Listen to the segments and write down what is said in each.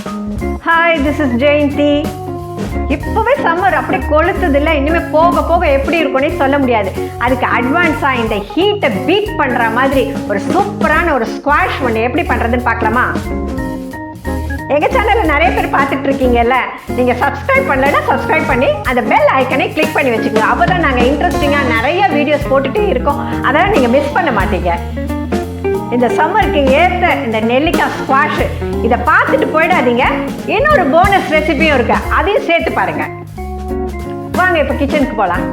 Hi, this is Jayanti. இப்போவே summer அப்படியே கொளுத்துதில்ல, இனிமேல் போக போக எப்படி இருக்கும்னே சொல்ல முடியாது. அதுக்கு அட்வான்ஸாக இந்த ஹீட்டை பீட் பண்ணுற மாதிரி ஒரு சூப்பரான ஒரு ஸ்குவாஷ் ஒன்று எப்படி பண்ணுறதுன்னு பார்க்கலாமா? எங்கள் சேனலில் நிறைய பேர் பார்த்துட்டு இருக்கீங்கல்ல, நீங்கள் சப்ஸ்கிரைப் பண்ணலைன்னா சப்ஸ்கிரைப் பண்ணி அந்த பெல் ஐக்கனை கிளிக் பண்ணி வச்சுக்கோங்க. அப்போ தான் நாங்கள் இன்ட்ரெஸ்டிங்காக நிறைய வீடியோஸ் போட்டுகிட்டே இருக்கோம், அதெல்லாம் நீங்கள் மிஸ் பண்ண மாட்டீங்க. இந்த சம்மருக்கு ஏற்ற இந்த நெல்லிக்காய் ஸ்குவாஷ் இதை பார்த்துட்டு போயிடாதீங்க. இன்னொரு போனஸ் ரெசிபியும் இருக்கு, அதையும் சேர்த்து பாருங்க. வாங்க இப்போ கிச்சனுக்கு போகலாம்.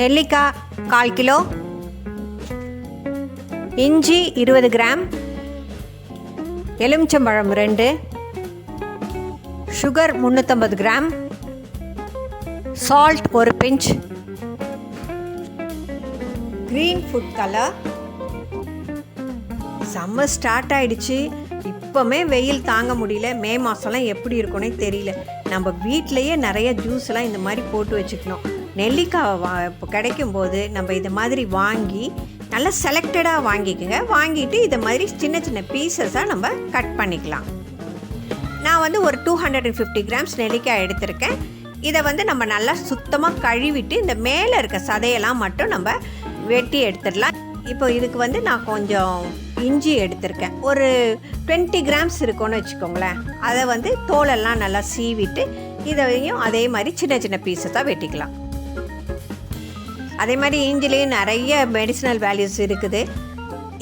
நெல்லிக்காய் 1/4 கிலோ, இஞ்சி 20 கிராம், எலுமிச்சம்பழம் 2, sugar 350 gram, salt 1 pinch, green food colour. Summer start ஆகிடுச்சு, இப்போமே வெயில் தாங்க முடியல. மே மாதம்லாம் எப்படி இருக்குன்னே தெரியல. நம்ம வீட்டிலையே நிறைய ஜூஸ்லாம் இந்த மாதிரி போட்டு வச்சுக்கணும். நெல்லிக்காய் இப்போ கிடைக்கும்போது நம்ம இதை மாதிரி வாங்கி நல்லா செலக்டடாக வாங்கிக்கோங்க. வாங்கிட்டு இதை மாதிரி சின்ன சின்ன பீசஸாக நம்ம கட் பண்ணிக்கலாம். நான் ஒரு 250 கிராம்ஸ் நெல்லிக்காய் எடுத்திருக்கேன். இதை நம்ம நல்லா சுத்தமாக கழுவிட்டு இந்த மேலே இருக்க சதையெல்லாம் மட்டும் நம்ம வெட்டி எடுத்துடலாம். இப்போ இதுக்கு நான் கொஞ்சம் இஞ்சி எடுத்திருக்கேன். ஒரு 20 கிராம்ஸ் இருக்குன்னு வச்சுக்கோங்களேன். அதை தோலெல்லாம் நல்லா சீவிட்டு இதையும் அதே மாதிரி சின்ன சின்ன பீஸஸாக வெட்டிக்கலாம். அதே மாதிரி இஞ்சிலேயும் நிறைய மெடிசினல் வேல்யூஸ் இருக்குது.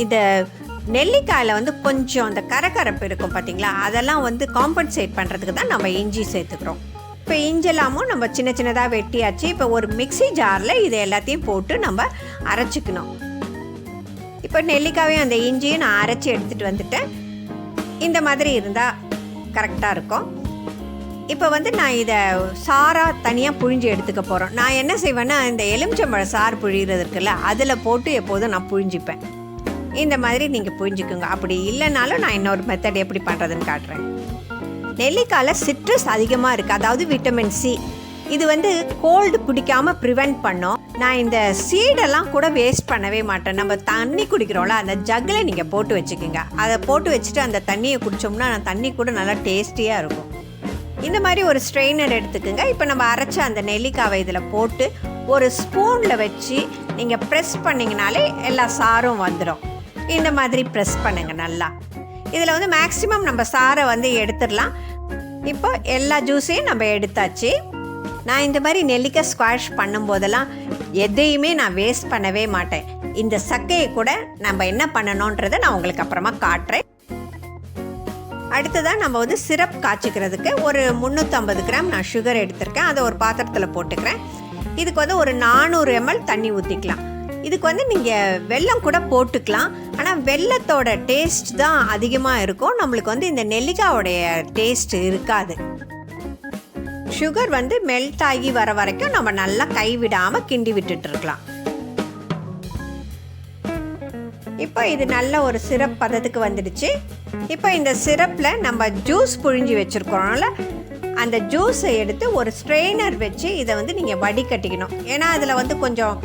இந்த நெல்லிக்காயில் கொஞ்சம் அந்த கரகரப்பு இருக்கும் பார்த்தீங்களா, அதெல்லாம் காம்பன்சேட் பண்ணுறதுக்கு தான் நம்ம இஞ்சி சேர்த்துக்கிறோம். இப்போ இஞ்செல்லாமும் நம்ம சின்ன சின்னதாக வெட்டியாச்சு. இப்போ ஒரு மிக்ஸி ஜாரில் இதை எல்லாத்தையும் போட்டு நம்ம அரைச்சிக்கணும். இப்போ நெல்லிக்காவையும் அந்த இஞ்சியும் நான் அரைச்சி எடுத்துகிட்டு வந்துட்டேன். இந்த மாதிரி இருந்தால் கரெக்டாக இருக்கும். இப்போ நான் இதை சாராக தனியாக புழிஞ்சு எடுத்துக்க போகிறோம். நான் என்ன செய்வேன்னா, இந்த எலுமிச்சம்பழம் சாறு புழிகிறது இருக்குல்ல, அதில் போட்டு எப்போதும் நான் புழிஞ்சிப்பேன். இந்த மாதிரி நீங்கள் புரிஞ்சுக்குங்க. அப்படி இல்லைனாலும் நான் இன்னொரு மெத்தட் எப்படி பண்ணுறதுன்னு காட்டுறேன். நெல்லிக்காயில் சிட்ரஸ் அதிகமாக இருக்குது, அதாவது விட்டமின் சி. இது கோல்டு பிடிக்காமல் ப்ரிவெண்ட் பண்ணோம். நான் இந்த சீடெல்லாம் கூட வேஸ்ட் பண்ணவே மாட்டேன். நம்ம தண்ணி குடிக்கிறோம்ல, அந்த ஜக்கில் நீங்கள் போட்டு வச்சுக்கோங்க. அதை போட்டு வச்சுட்டு அந்த தண்ணியை குடித்தோம்னா தண்ணி கூட நல்லா டேஸ்டியாக இருக்கும். இந்த மாதிரி ஒரு ஸ்ட்ரெயினர் எடுத்துக்கோங்க. இப்போ நம்ம அரைச்ச அந்த நெல்லிக்காவை இதில் போட்டு ஒரு ஸ்பூனில் வச்சு நீங்கள் ப்ரெஸ் பண்ணிங்கனாலே எல்லா சாரும் வந்துடும். இந்த மாதிரி ப்ரெஸ் பண்ணுங்க நல்லா. இதில் மேக்ஸிமம் நம்ம சாரை எடுத்துடலாம். இப்போ எல்லா ஜூஸையும் நம்ம எடுத்தாச்சு. நான் இந்த மாதிரி நெல்லிக்காய் ஸ்குவாஷ் பண்ணும்போதெல்லாம் எதையுமே நான் வேஸ்ட் பண்ணவே மாட்டேன். இந்த சக்கையை கூட நம்ம என்ன பண்ணணுன்றதை நான் உங்களுக்கு அப்புறமா காட்டுறேன். அடுத்ததாக நம்ம சிரப் காய்ச்சிக்கிறதுக்கு ஒரு 350 கிராம் நான் சுகர் எடுத்திருக்கேன். அதை ஒரு பாத்திரத்தில் போட்டுக்கிறேன். இதுக்கு ஒரு 400 ml தண்ணி ஊற்றிக்கலாம். இதுக்கு நீங்கள் வெல்லம் கூட போட்டுக்கலாம். ஆனால் வெல்லத்தோட டேஸ்ட் தான் அதிகமாக இருக்கும். நம்மளுக்கு இந்த நெல்லிக்காயோடைய டேஸ்ட் இருக்காது. சுகர் மெல்ட் ஆகி வர வரைக்கும் நம்ம நல்லா கைவிடாமல் கிண்டி விட்டுட்டு இருக்கலாம். இப்போ இது நல்ல ஒரு சிரப் பதத்துக்கு வந்துடுச்சு. இப்போ இந்த சிரப்பில் நம்ம ஜூஸ் புழிஞ்சி வச்சுருக்கோம்ல, அந்த ஜூஸை எடுத்து ஒரு ஸ்ட்ரெயினர் வச்சு இதை நீங்கள் வடிகட்டிக்கணும். ஏன்னா அதில் கொஞ்சம்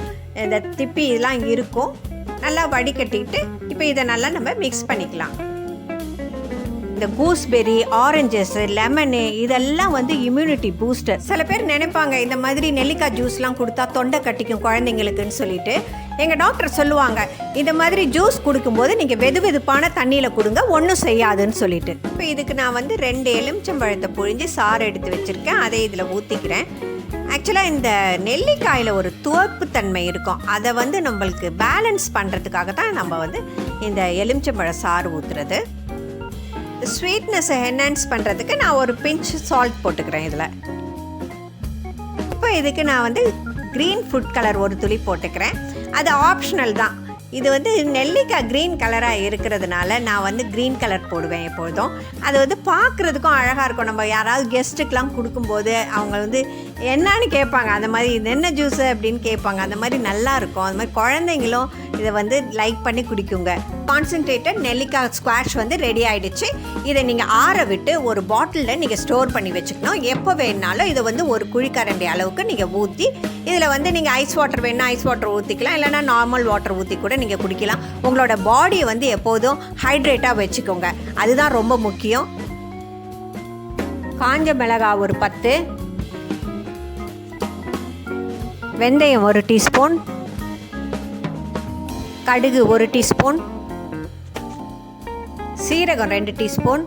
இந்த திப்பி இதெல்லாம் இருக்கும். நல்லா வடிகட்டிக்கிட்டு இப்போ இதை நல்லா நம்ம மிக்ஸ் பண்ணிக்கலாம். இந்த கூஸ்பெரி, ஆரஞ்சஸ், லெமனு இதெல்லாம் இம்யூனிட்டி பூஸ்டர். சில பேர் நினைப்பாங்க இந்த மாதிரி நெல்லிக்காய் ஜூஸ்லாம் கொடுத்தா தொண்டை கட்டிக்கும் குழந்தைங்களுக்குன்னு சொல்லிட்டு. எங்கள் டாக்டர் சொல்லுவாங்க, இந்த மாதிரி ஜூஸ் கொடுக்கும்போது நீங்கள் வெது வெதுப்பான தண்ணியில் கொடுங்க, ஒன்றும் செய்யாதுன்னு சொல்லிட்டு. இப்போ இதுக்கு நான் 2 எலுமிச்சம்பழத்தை புழிஞ்சு சாறு எடுத்து வச்சுருக்கேன். அதை இதில் ஊற்றிக்கிறேன். ஆக்சுவலாக இந்த நெல்லிக்காயில் ஒரு துவர்ப்புத்தன்மை இருக்கும். அதை நம்மளுக்கு பேலன்ஸ் பண்ணுறதுக்காக தான் நம்ம இந்த எலுமிச்சம்பழ சாறு ஊற்றுறது. ஸ்வீட்னஸை என்ஹான்ஸ் பண்ணுறதுக்கு நான் ஒரு பிஞ்ச் சால்ட் போட்டுக்கிறேன் இதில். இப்போ இதுக்கு நான் க்ரீன் ஃபுட் கலர் ஒரு துளி போட்டுக்கிறேன். அது ஆப்ஷனல் தான். இது நெல்லிக்காய் க்ரீன் கலராக இருக்கிறதுனால நான் க்ரீன் கலர் போடுவேன் எப்பொழுதும். அது பார்க்குறதுக்கும் அழகாக இருக்கும். நம்ம யாராவது கெஸ்ட்டுக்கெலாம் கொடுக்கும்போது அவங்க என்னன்னு கேட்பாங்க. அந்த மாதிரி இது என்ன ஜூஸு அப்படின்னு கேட்பாங்க. அந்த மாதிரி நல்லாயிருக்கும். அந்த மாதிரி குழந்தைங்களும் இதை வந்து லைக் பண்ணி குடிக்குங்க. கான்சன்ட்ரேட்டட் நெல்லிக்காய் ஸ்குவாஷ் வந்து ரெடி ஆகிடுச்சு. இதை நீங்கள் ஆற விட்டு ஒரு பாட்டிலில் நீங்கள் ஸ்டோர் பண்ணி வச்சுக்கணும். எப்போ வேணுனாலும் இதை வந்து ஒரு குழிக்கரண்டி அளவுக்கு நீங்கள் ஊற்றி இதில் வந்து நீங்கள் ஐஸ் வாட்டர் வேணுன்னா ஐஸ் வாட்டர் ஊற்றிக்கலாம், இல்லைனா நார்மல் வாட்டர் ஊற்றி கூட நீங்கள் குடிக்கலாம். உங்களோட பாடியை வந்து எப்போதும் ஹைட்ரேட்டாக வச்சுக்கோங்க, அதுதான் ரொம்ப முக்கியம். காஞ்ச மிளகாய் ஒரு 10, வெந்தயம் 1 டீஸ்பூன், கடுகு 1 டீஸ்பூன், சீரகம் 2 டீஸ்பூன்,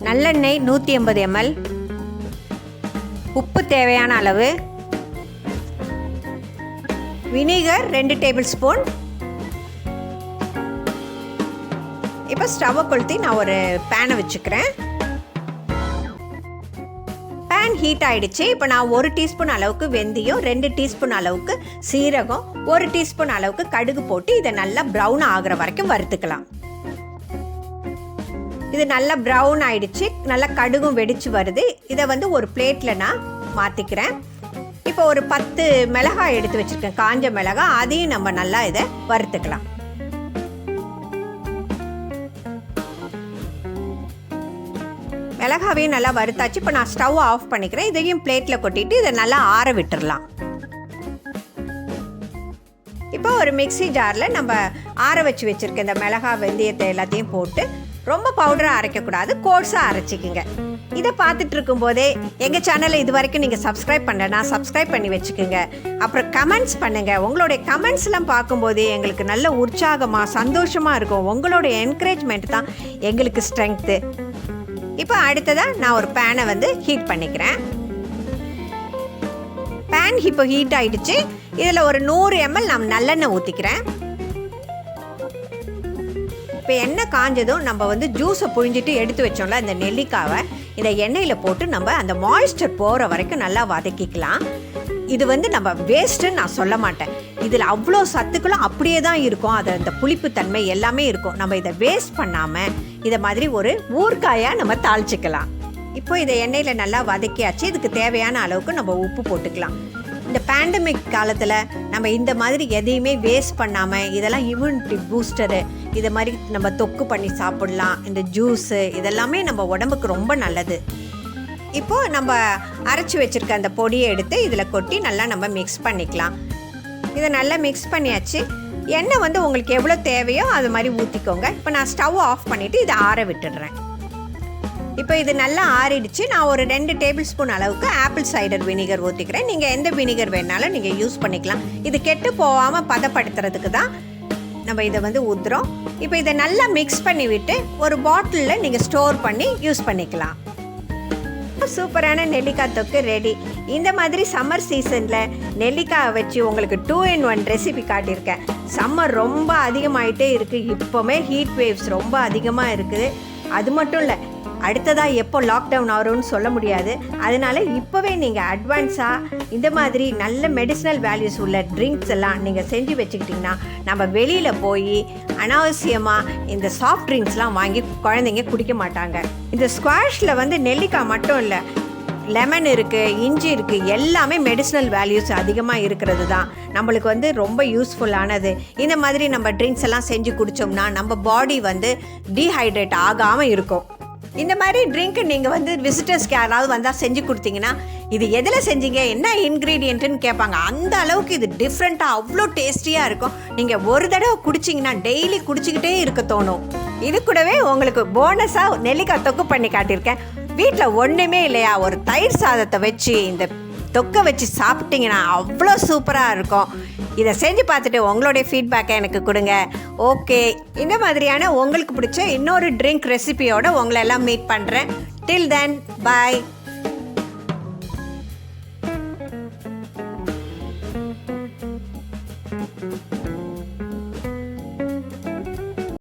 நல்லெண்ணெய் 150 ml, உப்பு தேவையான அளவு, வினிகர் 2 டேபிள் ஸ்பூன். இப்போ ஸ்டவ்வை கொளுத்தி நான் ஒரு பேனை வச்சுக்கிறேன். பேன் ஹீட் ஆகிடுச்சு. இப்போ நான் 1 டீஸ்பூன் அளவுக்கு வெந்தயம், 2 டீஸ்பூன் அளவுக்கு சீரகம், 1 டீஸ்பூன் அளவுக்கு கடுகு போட்டு இதை நல்லா ப்ரௌன் ஆகிற வரைக்கும் வறுத்துக்கலாம். இது நல்லா ப்ரௌன் ஆகிடுச்சு, நல்லா கடுகும் வெடிச்சு வருது. இதை வந்து ஒரு பிளேட்டில் நான் மாற்றிக்கிறேன். இப்போ ஒரு 10 மிளகாய் எடுத்து வச்சுருக்கேன், காஞ்ச மிளகாய். அதையும் நம்ம நல்லா இதை வறுத்துக்கலாம். மிளகாவையும் நல்லா வறுத்தாச்சு. இப்போ நான் ஸ்டவ் ஆஃப் பண்ணிக்கிறேன். இதையும் பிளேட்டில் கொட்டிட்டு இதை நல்லா ஆற விட்டுடலாம். இப்போ ஒரு மிக்ஸி ஜாரில் நம்ம ஆற வச்சுருக்க இந்த மிளகாய் வெந்தயத்தை எல்லாத்தையும் போட்டு ரொம்ப பவுடராக அரைக்கக்கூடாது, கோர்ஸாக அரைச்சிக்கிங்க. இதை பார்த்துட்டு இருக்கும்போதே எங்கள் சேனலை இது வரைக்கும் நீங்கள் சப்ஸ்கிரைப் பண்ணலன்னா சப்ஸ்கிரைப் பண்ணி வச்சுக்கோங்க. அப்புறம் கமெண்ட்ஸ் பண்ணுங்கள். உங்களுடைய கமெண்ட்ஸ்லாம் பார்க்கும்போதே எங்களுக்கு நல்ல உற்சாகமாக சந்தோஷமாக இருக்கும். உங்களுடைய என்கரேஜ்மெண்ட் தான் எங்களுக்கு ஸ்ட்ரென்த்து. இப்போ அடுத்ததாக நான் ஒரு பேனை வந்து ஹீட் பண்ணிக்கிறேன். பேன் இப்போ ஹீட் ஆகிடுச்சு. இதில் ஒரு 100 ml நான் நல்லெண்ணெய் ஊற்றிக்கிறேன். இப்போ எண்ணெய் காஞ்சதும் நம்ம வந்து ஜூஸை புழிஞ்சிட்டு எடுத்து வச்சோம்ல இந்த நெல்லிக்காவை இந்த எண்ணெயில் போட்டு நம்ம அந்த மாய்ஸ்சர் போகிற வரைக்கும் நல்லா வதக்கிக்கலாம். இது வந்து நம்ம வேஸ்ட்டுன்னு நான் சொல்ல மாட்டேன். இதில் அவ்வளோ சத்துக்களும் அப்படியே தான் இருக்கும். அது அந்த புளிப்புத்தன்மை எல்லாமே இருக்கும். நம்ம இதை வேஸ்ட் பண்ணாமல் இதை மாதிரி ஒரு ஊறுகாயாக நம்ம தாளிச்சிக்கலாம். இப்போ இதை எண்ணெயில் நல்லா வதக்கியாச்சு. இதுக்கு தேவையான அளவுக்கு நம்ம உப்பு போட்டுக்கலாம். இந்த பேண்டமிக் காலத்தில் நம்ம இந்த மாதிரி எதையுமே வேஸ்ட் பண்ணாமல் இதெல்லாம் இம்யூனிட்டி பூஸ்டரு, இதை மாதிரி நம்ம தொக்கு பண்ணி சாப்பிடலாம். இந்த ஜூஸு இதெல்லாமே நம்ம உடம்புக்கு ரொம்ப நல்லது. இப்போது நம்ம அரைச்சி வச்சுருக்க அந்த பொடியை எடுத்து இதில் கொட்டி நல்லா நம்ம மிக்ஸ் பண்ணிக்கலாம். இதை நல்லா மிக்ஸ் பண்ணியாச்சு. எண்ணெய் வந்து உங்களுக்கு எவ்வளோ தேவையோ அது மாதிரி ஊற்றிக்கோங்க. இப்போ நான் ஸ்டவ் ஆஃப் பண்ணிவிட்டு இதை ஆற விட்டுடுறேன். இப்போ இது நல்லா ஆறிடுச்சு. நான் ஒரு 2 டேபிள் ஸ்பூன் அளவுக்கு ஆப்பிள் சைடர் வினிகர் ஊற்றிக்கிறேன். நீங்கள் எந்த வினிகர் வேணாலும் நீங்கள் யூஸ் பண்ணிக்கலாம். இது கெட்டு போகாமல் பதப்படுத்துறதுக்கு தான் நம்ம இதை வந்து ஊற்றுறோம். இப்போ இதை நல்லா மிக்ஸ் பண்ணி விட்டு ஒரு பாட்டிலில் நீங்கள் ஸ்டோர் பண்ணி யூஸ் பண்ணிக்கலாம். சூப்பரான நெல்லிக்காய் தொக்கு ரெடி. இந்த மாதிரி சம்மர் சீசனில் நெல்லிக்காய் வச்சு உங்களுக்கு 2 in 1 ரெசிபி காட்டியிருக்கேன். சம்மர் ரொம்ப அதிகமாகிட்டே இருக்குது. இப்போவுமே ஹீட் வேவ்ஸ் ரொம்ப அதிகமாக இருக்குது. அது மட்டும் இல்லை, அடுத்ததாக எப்போ லாக்டவுன் ஆகும்னு சொல்ல முடியாது. அதனால் இப்போவே நீங்கள் அட்வான்ஸாக இந்த மாதிரி நல்ல மெடிசினல் வேல்யூஸ் உள்ள ட்ரிங்க்ஸ் எல்லாம் நீங்கள் செஞ்சு வச்சுக்கிட்டிங்கன்னா நம்ம வெளியில் போய் அனாவசியமாக இந்த சாஃப்ட் ட்ரிங்க்ஸ்லாம் வாங்கி குழந்தைங்க குடிக்க மாட்டாங்க. இந்த ஸ்குவாஷில் வந்து நெல்லிக்காய் மட்டும் இல்லை, லெமன் இருக்குது, இஞ்சி இருக்குது, எல்லாமே மெடிசினல் வேல்யூஸ் அதிகமாக இருக்கிறது தான் நம்மளுக்கு வந்து ரொம்ப யூஸ்ஃபுல்லானது. இந்த மாதிரி நம்ம ட்ரிங்க்ஸ் எல்லாம் செஞ்சு குடித்தோம்னா நம்ம பாடி வந்து டீஹைட்ரேட் ஆகாமல் இருக்கும். இந்த மாதிரி ட்ரிங்க்கு நீங்கள் வந்து விசிட்டர்ஸ்க்கு யாராவது வந்தால் செஞ்சு கொடுத்தீங்கன்னா இது எதில் செஞ்சீங்க, என்ன இன்க்ரீடியன்ட்டுன்னு கேட்பாங்க. அந்த அளவுக்கு இது டிஃப்ரெண்ட்டாக அவ்வளோ டேஸ்டியாக இருக்கும். நீங்கள் ஒரு தடவை குடிச்சிங்கன்னா டெய்லி குடிச்சிக்கிட்டே இருக்க தோணும். இது கூடவே உங்களுக்கு போனஸாக நெல்லிக்காய் தொக்கு பண்ணி காட்டியிருக்கேன். வீட்டில் ஒன்றுமே இல்லையா, ஒரு தயிர் சாதத்தை வச்சு இந்த தொக்கை வச்சு சாப்பிட்டிங்கன்னா அவ்வளோ சூப்பராக இருக்கும். இதை செஞ்சு பார்த்துட்டு உங்களுடைய ஃபீட்பேக்கை எனக்கு கொடுங்க. ஓகே, இந்த மாதிரியான உங்களுக்கு பிடிச்ச இன்னொரு ட்ரிங்க் ரெசிபியோடு உங்களை எல்லாம் மீட் பண்ணுறேன். டில் தென், பாய்.